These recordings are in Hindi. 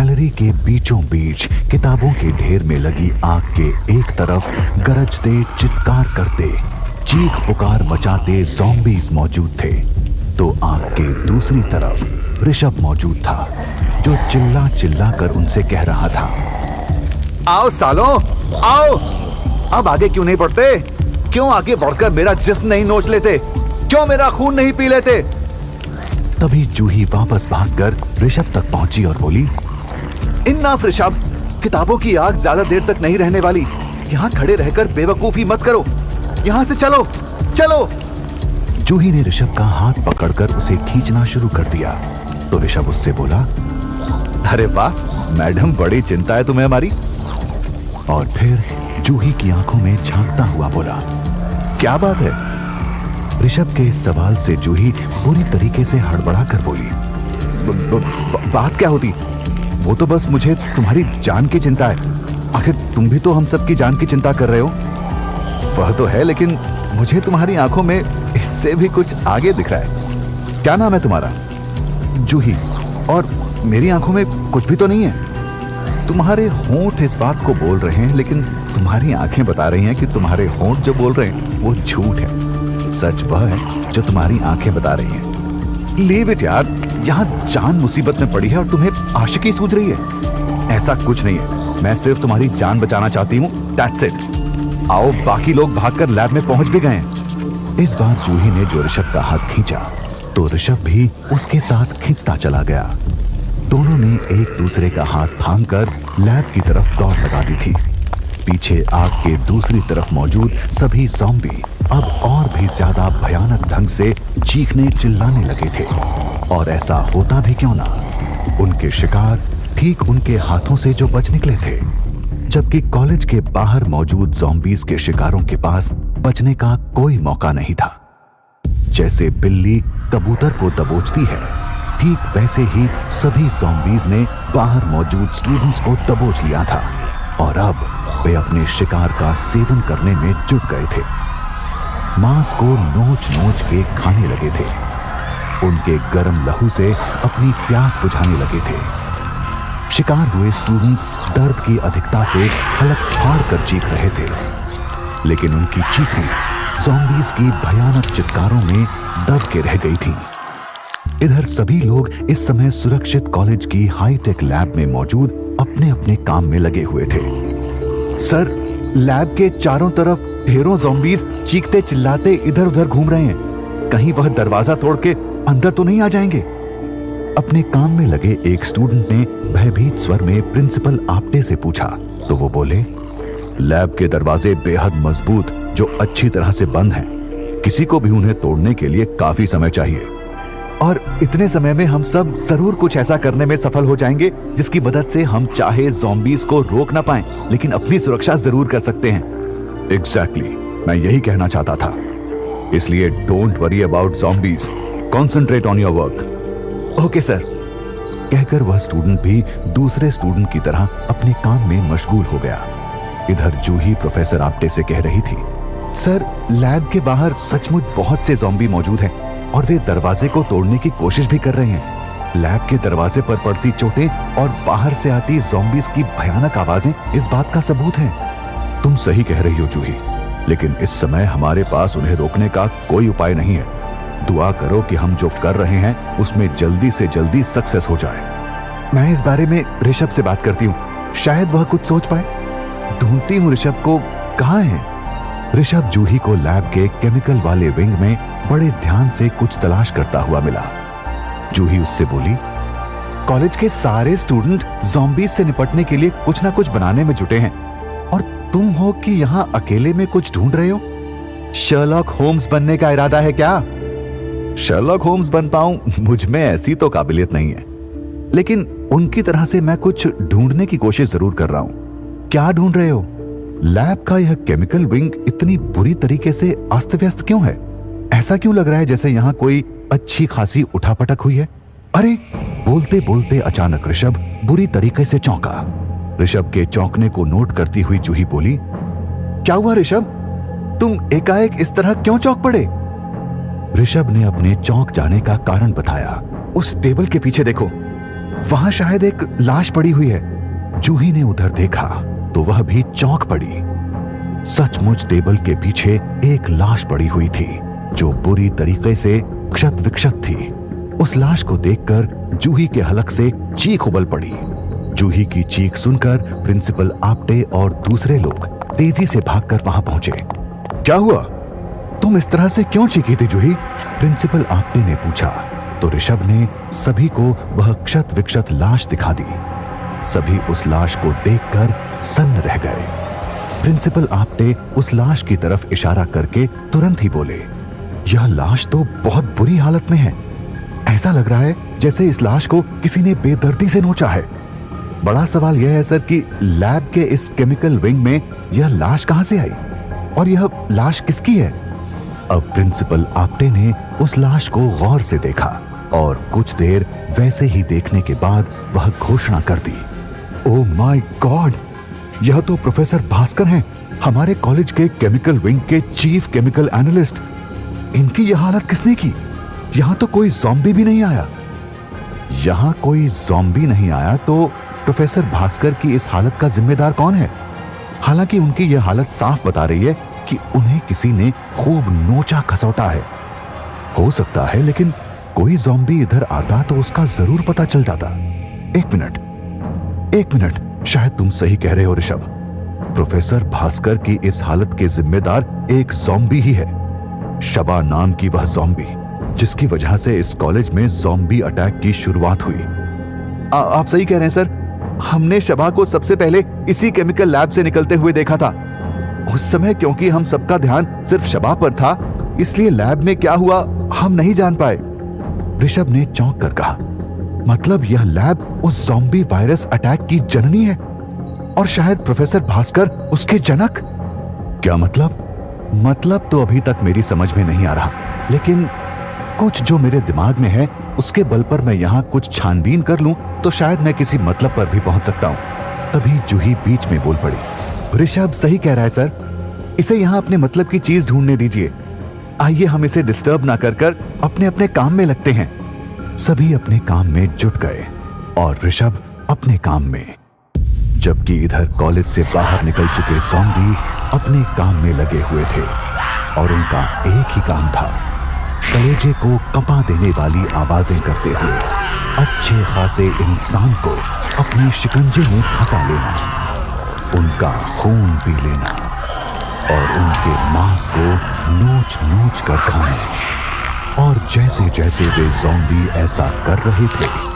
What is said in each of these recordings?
गैलरी के बीचों बीच किताबों के ढेर में लगी आग के एक तरफ गरजते, चित्कार करते, चीख पुकार मचाते ज़ॉम्बीज़ मौजूद थे, तो आग के दूसरी तरफ ऋषभ मौजूद था, जो चिल्ला चिल्ला कर उनसे कह रहा था, आओ सालों, आओ, अब आगे क्यों नहीं बढ़ते? क्यों आगे बढ़कर मेरा जिस्म नहीं नोच लेते? क्यों मेरा खून नहीं पी लेते? तभी जूही वापस भागकर ऋषभ तक पहुंची और बोली, इन्नाफ ऋषभ, किताबों की आग ज्यादा देर तक नहीं रहने वाली। यहाँ खड़े रहकर बेवकूफी मत करो, यहाँ से चलो, चलो। जूही ने ऋषभ का हाथ पकड़कर उसे खींचना शुरू कर दिया, तो ऋषभ उससे बोला, अरे वाह मैडम, बड़ी चिंता है तुम्हें हमारी। और फिर जूही की आंखों में झांकता हुआ बोला, क्या बात है? ऋषभ के इस सवाल से जूही बुरी तरीके से हड़बड़ा कर बोली, बात क्या होती? वो तो बस मुझे तुम्हारी जान की चिंता है। आखिर तुम भी तो हम सबकी जान की चिंता कर रहे हो। वह तो है, लेकिन मुझे तुम्हारी आंखों में इससे भी कुछ आगे दिख रहा है। क्या नाम है तुम्हारा? जूही। और मेरी आंखों में कुछ भी तो नहीं है। तुम्हारे होंठ इस बात को बोल रहे हैं, लेकिन तुम्हारी आंखें बता रही हैं कि तुम्हारे होंठ जो बोल रहे हैं वो झूठ है। सच वह है जो तुम्हारी आंखें बता रही हैं। लीव इट यार, यहाँ जान मुसीबत में पड़ी है और तुम्हें आशिकी सूझ रही है। ऐसा कुछ नहीं है, मैं सिर्फ तुम्हारी जान बचाना चाहती हूँ, दैट्स इट। आओ, बाकी लोग भागकर लैब में पहुंच भी गए हैं। इस बार जूही ने जो ऋषभ का हाथ खींचा, तो ऋषभ भी उसके साथ खींचता चला गया। दोनों ने एक दूसरे का हाथ थामकर लैब की तरफ दौड़ लगा दी थी। पीछे आग के दूसरी तरफ मौजूद सभी ज़ॉम्बी अब और भी ज्यादा भयानक ढंग से चीखने चिल्लाने लगे थे। और ऐसा होता भी क्यों ना, उनके शिकार ठीक उनके हाथों से जो बच निकले थे, जबकि कॉलेज के बाहर मौजूद ज़ॉम्बीज़ के शिकारों के पास बचने का कोई मौका नहीं था। जैसे बिल्ली कबूतर को दबोचती है, ठीक वैसे ही सभी ज़ॉम्बीज़ ने बाहर मौजूद स्टूडेंट्स को दबोच लिया था और अब वे अपने शिकार का सेवन करने में जुट गए थे। मांस को नोच नोच के खाने लगे थे। उनके गर्म लहू से अपनी प्यास बुझाने लगे थे। शिकार हुए स्टूडेंट दर्द की अधिकता से हलक फाड़ कर चीख रहे थे, लेकिन उनकी चीखें ज़ॉम्बीज़ की भयानक चित्कारों में दब के रह गई थीं। इधर सभी लोग इस समय सुरक्षित कॉलेज की हाईटेक लैब में मौजूद अपने अपने काम में लगे हुए थे। सर, लैब के चारों तरफ ढेरों ज़ॉम्बीज़ चीखते चिल्लाते इधर उधर घूम रहे हैं। कहीं वह दरवाजा तोड़ के अंदर तो नहीं आ जाएंगे? अपने काम में लगे एक स्टूडेंट ने भयभीत स्वर में प्रिंसिपल आप्टे से पूछा, तो वो बोले, लैब के दरवाजे बेहद मजबूत जो अच्छी तरह से बंद हैं। किसी को भी उन्हें तोड़ने के लिए काफी समय चाहिए, और इतने समय में हम सब जरूर कुछ ऐसा करने में सफल हो जाएंगे जिसकी मदद से हम चाहे ज़ॉम्बीज़ को रोक ना पाएं, लेकिन अपनी सुरक्षा जरूर कर सकते हैं। एग्जैक्टली, मैं यही कहना चाहता था। इसलिए don't worry about zombies, concentrate on your work. Okay sir, कहकर वह स्टूडेंट भी दूसरे स्टूडेंट की तरह अपने काम में मशगूल हो गया। इधर जूही प्रोफेसर आप्टे से कह रही थी, सर, लैब के बाहर सचमुच बहुत से ज़ॉम्बी मौजूद हैं और वे दरवाजे को तोड़ने की कोशिश भी कर रहे हैं। लैब के दरवाजे पर पड़ती चोटें और बाहर से आती ज़ॉम्बीज़ की भयानक आवाजें इस बात का सबूत हैं। तुम सही कह रही हो जूही, लेकिन इस समय हमारे पास उन्हें रोकने का कोई उपाय नहीं है। दुआ करो कि हम जो कर रहे हैं उसमें जल्दी से जल्दी सक्सेस हो जाए। मैं इस बारे में ऋषभ से बात करती हूँ, शायद वह कुछ सोच पाए। ढूंढती हूँ ऋषभ को, कहाँ है? ऋषभ जूही को लैब के केमिकल वाले विंग में बड़े ध्यान से कुछ तलाश करता हुआ मिला। जूही उससे बोली, कॉलेज के सारे स्टूडेंट ज़ॉम्बीज़ से निपटने के लिए कुछ ना कुछ बनाने में जुटे हैं, और तुम हो कि यहाँ अकेले में कुछ ढूंढ रहे हो? शर्लॉक होम्स बनने का इरादा है क्या? शर्लॉक होम्स बन पाऊं, मुझ में ऐसी तो काबिलियत नहीं है, लेकिन उनकी तरह से मैं कुछ ढूंढने की कोशिश जरूर कर रहा हूं। क्या ढूंढ रहे हो? लैब का यह केमिकल विंग इतनी बुरी तरीके से अस्त व्यस्त क्यों है? ऐसा क्यों लग रहा है जैसे यहाँ कोई अच्छी खासी उठापटक हुई है? अरे, बोलते बोलते अचानक ऋषभ बुरी तरीके से चौंका। ऋषभ के चौंकने को नोट करती हुई जूही बोली, क्या हुआ ऋषभ? तुम एकाएक इस तरह क्यों चौंक पड़े? ऋषभ ने अपने चौंक जाने का कारण बताया। उस टेबल के पीछे देखो, वहां शायद एक लाश पड़ी हुई है। जूही ने उधर देखा तो वह भी चौंक पड़ी। सचमुच टेबल के पीछे एक लाश पड़ी हुई थी जो बुरी तरीके से क्षत विक्षत थी। उस लाश को देखकर जूही के हलक से चीख उबल पड़ी। जूही की चीख सुनकर प्रिंसिपल आपटे और दूसरे लोग तेजी से भागकर वहां पहुंचे। क्या हुआ? तुम इस तरह से क्यों चीखी थी जूही? प्रिंसिपल आपटे ने पूछा तो ऋषभ ने सभी को वह क्षत विक्षत लाश दिखा दी। सभी उस लाश को देखकर सन्न रह गए। प्रिंसिपल आपटे उस लाश की तरफ इशारा करके तुरंत ही बोले, यह लाश तो बहुत बुरी हालत में है। ऐसा लग रहा है जैसे इस लाश को किसी ने बेदर्दी से नोचा है। बड़ा सवाल यह है सर कि लैब के इस केमिकल विंग में यह लाश कहां से आई और यह लाश किसकी है? अब प्रिंसिपल आपटे ने उस लाश को गौर से देखा और कुछ देर वैसे ही देखने के बाद वह घोषणा कर दी, ओह माय गॉड, यह तो प्रोफेसर भास्कर हैं, हमारे कॉलेज के केमिकल विंग के चीफ केमिकल एनालिस्ट। इनकी यह हालत किसने की? यहां तो कोई ज़ॉम्बी भी नहीं आया। यहां कोई ज़ॉम्बी नहीं आया तो प्रोफेसर भास्कर की इस हालत का जिम्मेदार कौन है? हालांकि उनकी यह हालत साफ बता रही है कि उन्हें किसी ने खूब नोचा खसौटा है। हो सकता है, लेकिन कोई ज़ॉम्बी इधर आता तो उसका जरूर पता चल जाता। एक मिनट, शायद तुम सही कह रहे हो ऋषभ। प्रोफेसर भास्कर की इस हालत के जिम्मेदार एक ज़ॉम्बी ही है, शबा नाम की वह ज़ॉम्बी जिसकी वजह से इस कॉलेज में ज़ॉम्बी अटैक की शुरुआत हुई। आप सही कह रहे हैं सर, हमने शबा को सबसे पहले इसी केमिकल लैब से निकलते हुए देखा था। उस समय क्योंकि हम सबका ध्यान सिर्फ शबा पर था, इसलिए लैब में क्या हुआ हम नहीं जान पाए। ऋषभ ने चौंक कर कहा, मतलब यह लैब उस ज़ॉम्बी वायरस अटैक की जननी है और शायद प्रोफेसर भास्कर उसके जनक? क्या मतलब तो अभी तक मेरी समझ में नहीं आ रहा, लेकिन कुछ जो मेरे दिमाग में है उसके बल पर मैं यहाँ कुछ छानबीन कर लूं तो शायद मैं किसी मतलब पर भी पहुंच सकता हूं। तभी जूही बीच में बोल पड़ी, ऋषभ सही कह रहा है सर, इसे यहाँ अपने मतलब की चीज ढूंढने दीजिए। आइए हम इसे डिस्टर्ब ना कर अपने अपने काम में लगते हैं। सभी अपने काम में जुट गए और ऋषभ अपने काम में, जबकि इधर कॉलेज से बाहर निकल चुके ज़ॉम्बी अपने काम में लगे हुए थे और उनका एक ही काम था, कलेजे को कंपा देने वाली आवाजें करते हुए अच्छे खासे इंसान को अपने शिकंजे में फंसा लेना, उनका खून पी लेना और उनके मांस को नोच नोच कर खाना। और जैसे जैसे वे ज़ॉम्बी ऐसा कर रहे थे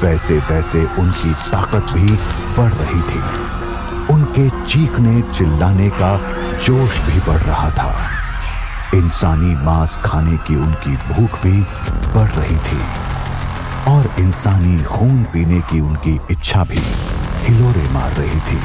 वैसे वैसे उनकी ताकत भी बढ़ रही थी। उनके चीखने चिल्लाने का जोश भी बढ़ रहा था। इंसानी मांस खाने की उनकी भूख भी बढ़ रही थी और इंसानी खून पीने की उनकी इच्छा भी हिलोरे मार रही थी।